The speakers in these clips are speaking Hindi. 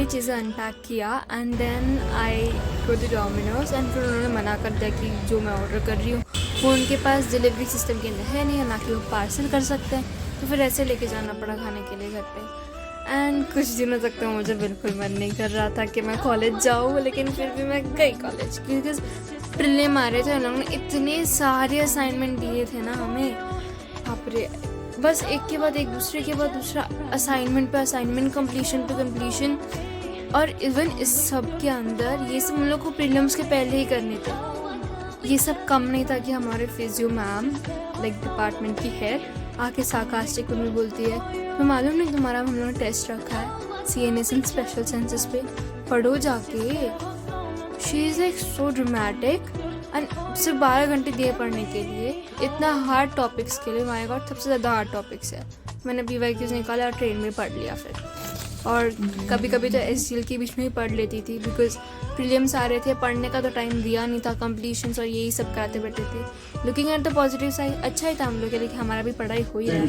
सारी चीज़ें अनपैक किया and then I go to Domino's एंड फिर उन्होंने मना कर दिया कि जो मैं ऑर्डर कर रही हूँ वो उनके पास डिलीवरी सिस्टम के अंदर है नहीं, ना कि वो पार्सल कर सकते हैं, तो फिर ऐसे लेके जाना पड़ा खाने के लिए घर पे। एंड कुछ दिनों तक तो मुझे बिल्कुल मन नहीं कर रहा था कि मैं कॉलेज जाऊँ, लेकिन फिर भी मैं गई कॉलेज क्योंकि प्रीलिम आ रहे थे। उन लोगों ने इतने सारे असाइनमेंट दिए थे ना हमें, बाप रे, बस एक के बाद एक, दूसरे के बाद दूसरा, असाइनमेंट पे असाइनमेंट, कंप्लीशन पे कंप्लीशन। और इवन इस सब के अंदर ये सब हम लोग को प्रीलिम्स के पहले ही करने थे। ये सब कम नहीं था कि हमारे फिजियो मैम लाइक डिपार्टमेंट की हेड आके सार्कास्टिक में बोलती है, तो मालूम नहीं तुम्हारा हम लोगों ने टेस्ट रखा है CNS एंड स्पेशल सेंसेस पे, पढ़ो जाके। She is like so dramatic and सिर्फ 12 घंटे दिए पढ़ने के लिए, इतना हार्ड टॉपिक्स के लिए। माय गॉड, सबसे ज़्यादा हार्ड टॉपिक्स है। मैंने BYQs निकाला और ट्रेन में पढ़ लिया फिर, और कभी कभी तो SGL के बीच में ही पढ़ लेती थी बिकॉज प्रीलिम्स आ रहे थे, पढ़ने का तो टाइम दिया नहीं था, कंप्लीशंस और यही सब कराते बैठे थे। Looking at the positive side, अच्छा ही था हम लोग के लिए कि हमारा भी पढ़ाई हो ही रहा है।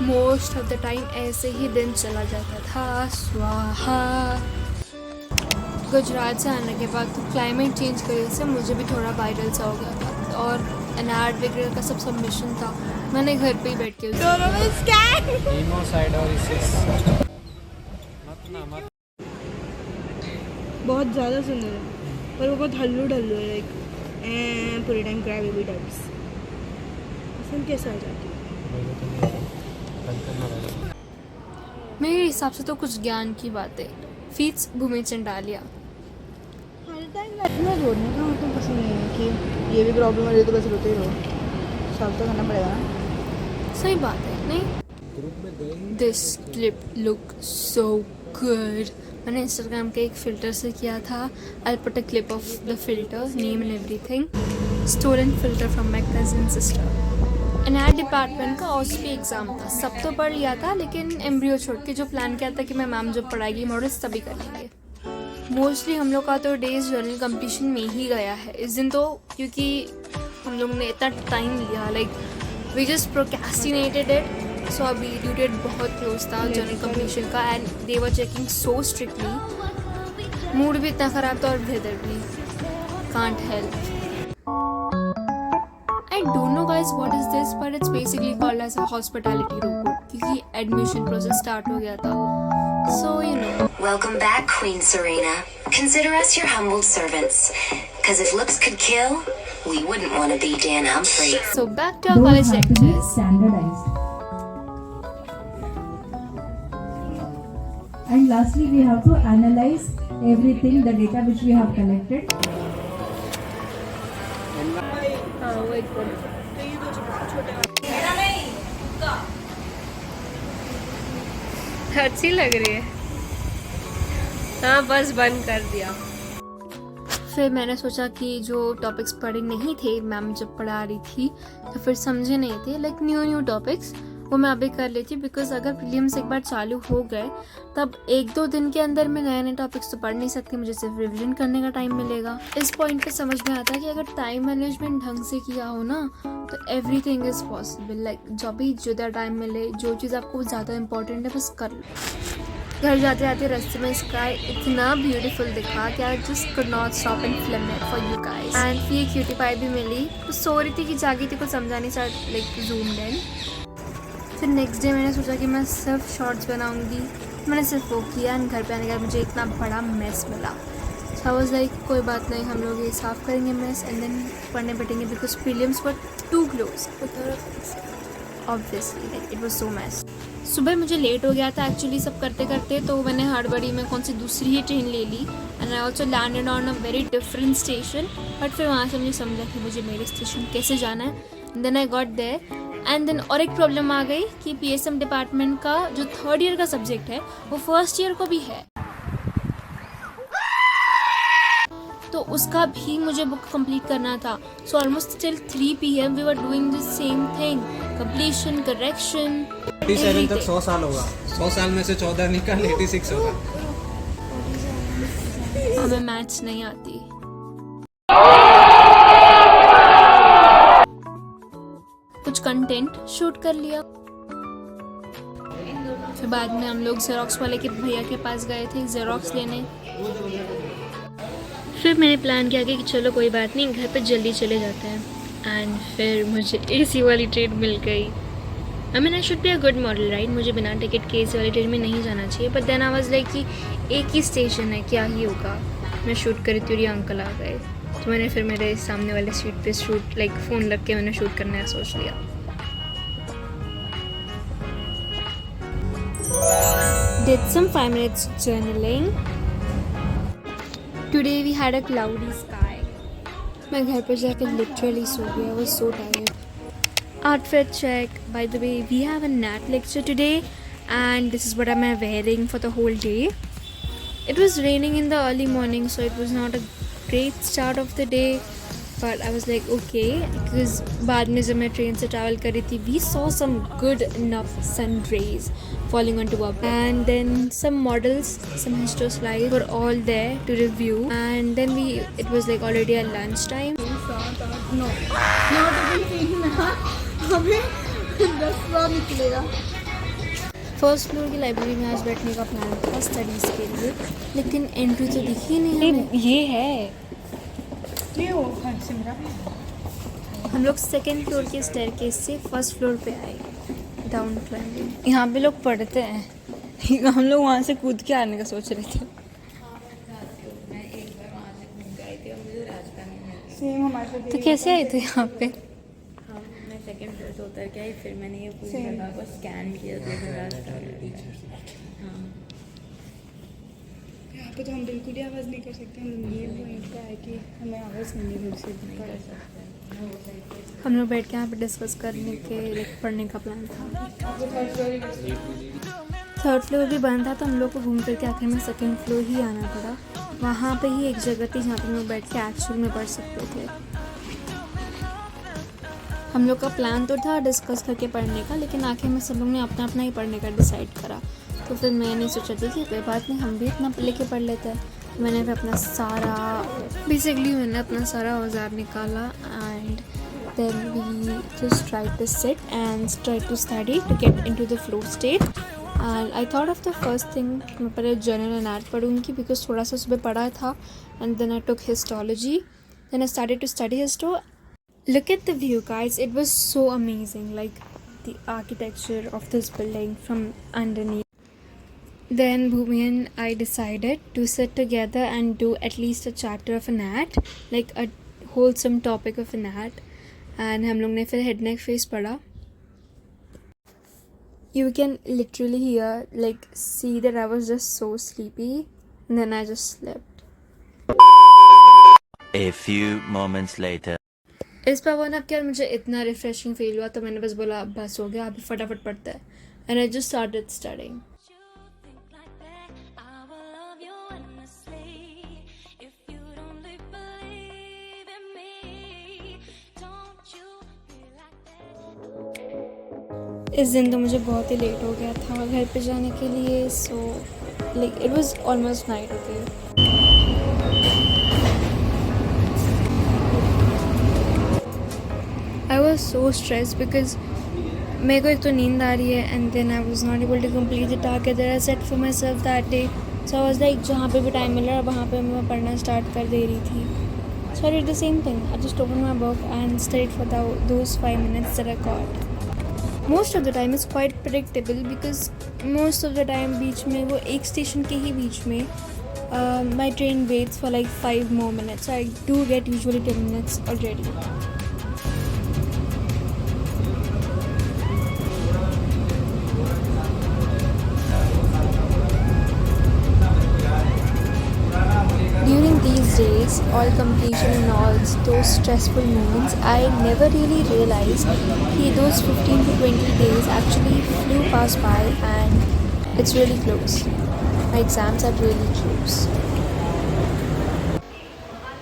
मोस्ट ऑफ द टाइम ऐसे ही दिन चला जाता था। स्वाहा। गुजरात से आने के बाद तो क्लाइमेट चेंज की वजह से मुझे भी थोड़ा वायरल सा हो गया था, और एनआर वगैरह का सब सबमिशन था, मैंने घर पे ही बैठ के बहुत ज़्यादा सुंदर है, पर वो बहुत हल्लू ढल्लू है, लाइक पूरे टाइम क्राई बेबी टाइप्स। पसंद कैसे आ जाती है? मेरे हिसाब से तो कुछ ज्ञान की बात है। फीट्स भूमि चंडालिया। हर टाइम इतना जोड़ने का मतलब पसंद नहीं है कि ये भी प्रॉब्लम है, तो बस रोते ही रहो, सब तो करना पड़ेगा ना। सही बात है, नहीं? This clip look so good. मैंने इंस्टाग्राम के एक फ़िल्टर से किया था। I put a clip of the filter, name and everything. Stolen filter from my cousin sister. NR department का OSP एग्ज़ाम था, सब तो पढ़ लिया था, लेकिन एम्ब्रियो छोड़ के जो प्लान किया था कि मैं मैम जब पढ़ाएगी मॉडल्स तभी कर लेंगे। मोस्टली हम लोग का तो डेज जर्नल कंप्लीशन में ही गया है इस दिन तो, क्योंकि हम लोग ने इतना टाइम लिया, लाइक वी जस्ट प्रोक्रेस्टिनेटेड इट। सो अभी ड्यू डेट बहुत क्लोज था जर्नल कंप्लीशन का, and they were checking so strictly. Mood भी इतना ख़राब था और वेदर भी, can't help. I don't know guys what is this, but it's basically called as a hospitality robot क्योंकि admission process start हो गया था, so you know. Welcome back, Queen Serena. Consider us your humbled servants, because if looks could kill, we wouldn't want to be Dan Humphrey. So back to our college lectures. Standardized. And lastly, we have to analyze everything, the data which we have collected. अच्छी लग रही है। हाँ, बस बंद कर दिया। फिर मैंने सोचा कि जो टॉपिक्स पढ़े नहीं थे, मैम जब पढ़ा रही थी तो फिर समझे नहीं थे, लाइक न्यू टॉपिक्स, वो मैं अभी कर लेती, बिकॉज अगर प्रीलिम्स एक बार चालू हो गए तब 1-2 दिन के अंदर मैं नए टॉपिक्स तो पढ़ नहीं सकती, मुझे सिर्फ रिविजन करने का टाइम मिलेगा। इस पॉइंट पे समझ में आता है कि अगर टाइम मैनेजमेंट ढंग से किया हो ना तो एवरीथिंग इज़ पॉसिबल। लाइक जब भी जुदा टाइम मिले, जो चीज़ आपको ज़्यादा इंपॉर्टेंट है बस कर लो। घर जाते जाते रास्ते में स्काई इतना ब्यूटीफुल दिखा कि I just could not stop and film it for you guys. And फिर क्यूटी पाई भी मिली, तो सो रही थी कि जागी थी, कुछ समझा नहीं, चाहे लाइक जूम इन। फिर नेक्स्ट डे मैंने सोचा कि मैं सिर्फ शॉर्ट्स बनाऊंगी, मैंने सिर्फ वो किया, एंड घर पे आने के बाद मुझे इतना बड़ा मेस मिला। सो आई वाज लाइक कोई बात नहीं, हम लोग ये साफ़ करेंगे मेस एंड देन पढ़ने बैठेंगे, because prelims were too close obviously, like it was so mess. सुबह मुझे लेट हो गया था एक्चुअली सब करते करते, तो मैंने हड़बड़ी में कौन सी दूसरी ही ट्रेन ले ली, and I also landed on a very different station. But फिर वहाँ से मुझे समझा कि मुझे मेरे स्टेशन कैसे जाना है। Then I got there, and then और एक प्रॉब्लम आ गई कि PSM डिपार्टमेंट का जो 3rd ईयर का सब्जेक्ट है वो 1st ईयर को भी है, तो उसका भी मुझे बुक कंप्लीट करना था। So almost till 3 PM we were doing the same thing, completion, correction. 87 तक 100 साल होगा, 100 साल में से 14 निकाल 86 होगा। हमें मैथ्स नहीं आती। कुछ कंटेंट शूट कर लिया। फिर बाद में हम लोग जेरोक्स वाले के भैया के पास गए थे जेरोक्स लेने। फिर मैंने प्लान किया कि चलो कोई बात नहीं, घर पे जल्दी चले जाते हैं। एंड फिर मुझे AC वाली ट्रेन मिल गई। I mean I should be a good model right, मुझे बिना टिकट के AC वाली ट्रेन में नहीं जाना चाहिए। But then I was like कि एक ही स्टेशन है, क्या ही होगा। मैं शूट करी थी और ये अंकल आ गए, तो मैंने फिर मेरे सामने वाले सीट पे शूट लाइक फ़ोन रख के मैंने शूट करने का सोच लिया। Did some 5 minutes journaling. Today we had a cloudy sky. मैं घर पर जाकर literally सो गया, I was so tired. Outfit check. By the way, we have a NAT lecture today and this is what I'm wearing for the whole day. It was raining in the early morning, so it was not a great start of the day. But I was like okay, because बाद में जब मैं ट्रेन से ट्रैवल कर रही थी, we saw some good enough sun rays falling onto our bed. And then some models, some histo slides were all there to review. And then it was like already at lunch time. No, not even 3 अभी 10 बार निकलेगा। फर्स्ट फ्लोर की लाइब्रेरी में आज बैठने का प्लान था स्टडीज़ के लिए, लेकिन एंट्री तो दिखी नहीं हमें। ये है, ये हो सिमरा। हम लोग सेकेंड फ्लोर के स्टेयरकेस से फर्स्ट फ्लोर पे आए, डाउन क्लाइंबिंग। यहाँ पे लोग पढ़ते हैं, हम लोग वहाँ से कूद के आने का सोच रहे थे। सेम हमारे साथ तो कैसे आए थे यहाँ पे? मैं सेकंड फ्लोर से उतर के आई, फिर मैंने ये पूरी जगह को स्कैन किया तो यहाँ पे तो हम बिल्कुल ही आवाज़ नहीं कर सकते। हम ये पॉइंट पे आए कि हमें आवाज़ सुननी घर से नहीं कर सकते। हम लोग बैठ के यहाँ पे डिस्कस करने के लाइक पढ़ने का प्लान था। थर्ड फ्लोर भी बंद था, तो हम लोग को घूम करके आखिर में सेकेंड फ्लोर ही आना पड़ा। वहाँ पे ही एक जगह थी जहाँ पे हम लोग बैठ के एक्चुअल में पढ़ सकते थे। हम लोग का प्लान तो था डिस्कस करके पढ़ने का, लेकिन आखिर में सब लोग ने अपना अपना ही पढ़ने का डिसाइड करा। तो फिर मैंने सोचा थी कि कोई बात नहीं, हम भी अपना लेके पढ़ लेते हैं। मैंने फिर अपना सारा औजार निकाला and then we just try to sit and try to study to get into the flow state. And I thought of the first thing मैं पहले जर्नल एंड आर्ट पढ़ूँगी, बिकॉज थोड़ा सा सुबह पढ़ा था। And then I took histology, then I started to study histo. Look at the view, guys. It was so amazing, like the architecture of this building from underneath. Then Bhumi and I decided to sit together and do at least a chapter of an AT, like a wholesome topic of an AT. And हम लोग ने फिर head neck face पढ़ा. You can literally hear, like, see that I was just so sleepy, and then I just slept. A few moments later. इस पर वन अब क्या मुझे इतना रिफ्रेशिंग फील हुआ, तो मैंने बस बोला बस हो गया, अभी फटाफट पढ़ते हैं। And I just started studying. इस दिन तो मुझे बहुत ही लेट हो गया था घर पे जाने के लिए, so like it was almost night. Okay, I was so stressed because मेरे को एक तो नींद आ रही है and then I was not able to complete the target that I set for myself that day. So I was like जहाँ पे भी टाइम मिल रहा वहाँ पे मैं पढ़ना स्टार्ट कर दे रही थी। So I did the same thing. I just opened my book and studied for those 5 minutes that I got. Most of the time it's quite predictable because most of the time बीच में वो एक स्टेशन के ही बीच में my train waits for like 5 more minutes. So I do get usually 10 minutes already. During these days, all completion and all those stressful moments, I never really realized that those 15 to 20 days actually flew past by and it's really close. My exams are really close.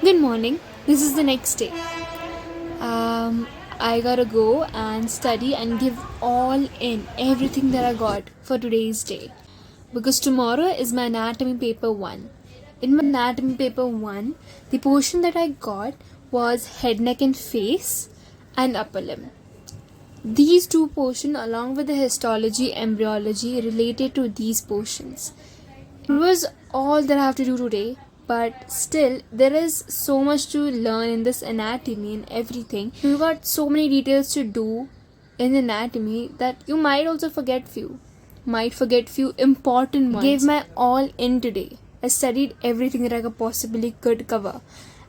Good morning. This is the next day. I gotta go and study and give all in everything that I got for today's day. Because tomorrow is my anatomy paper 1. In my anatomy paper 1, the portion that I got was head, neck and face and upper limb. these two portions along with the histology, embryology related to these portions. It was all that I have to do today, but still there is so much to learn in this anatomy and everything. You got so many details to do in anatomy that you might also forget few. Might forget few important ones. Gave my all in today. I studied everything that I possibly could cover,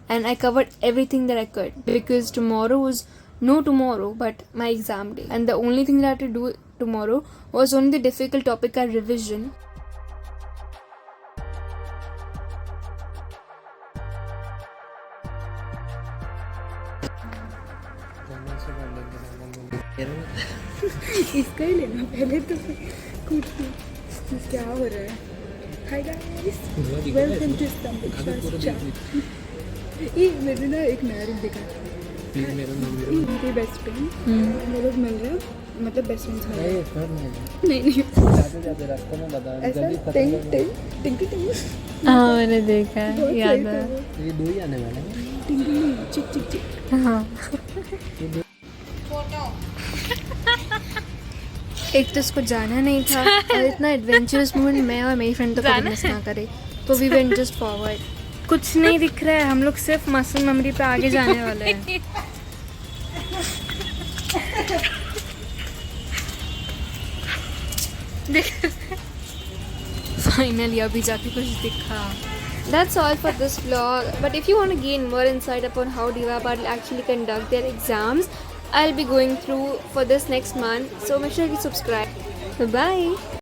and I covered everything that I could, because tomorrow was no tomorrow but my exam day, and the only thing that I had to do tomorrow was only the difficult topic I revision. इसका ही लेना पहले तो कुछ क्या हो रहा है. Hi guys, welcome to Istanbul. ये मेरे ना एक नया रिंग दिखा. मेरी बेस्ट फ्रेंड, हम लोग मिल रहे हैं, मतलब बेस्ट फ्रेंड्स मिल रहे हैं. नहीं ऐसा टिंग टिंग टिंग टिंग. हाँ मैंने देखा है, बहुत याद सही था है. वो. ये 2 ही आने वाले हैं. टिंग टिंग चिक चिक चिक. हाँ एक तो उसको जाना नहीं था और इतना एडवेंचरस मोमेंट मैं और मेरी फ्रेंड तो कभी मिस ना करे, तो वी वेंट जस्ट फॉरवर्ड. कुछ नहीं दिख रहा है, हम लोग सिर्फ मसल मेमोरी पे आगे जाने वाले हैं. फाइनली अभी जाके कुछ दिखा. That's all for this vlog. But if you want to gain more insight upon how Diva Patil actually conduct their exams, I'll be going through for this next month. So make sure you subscribe. Bye bye.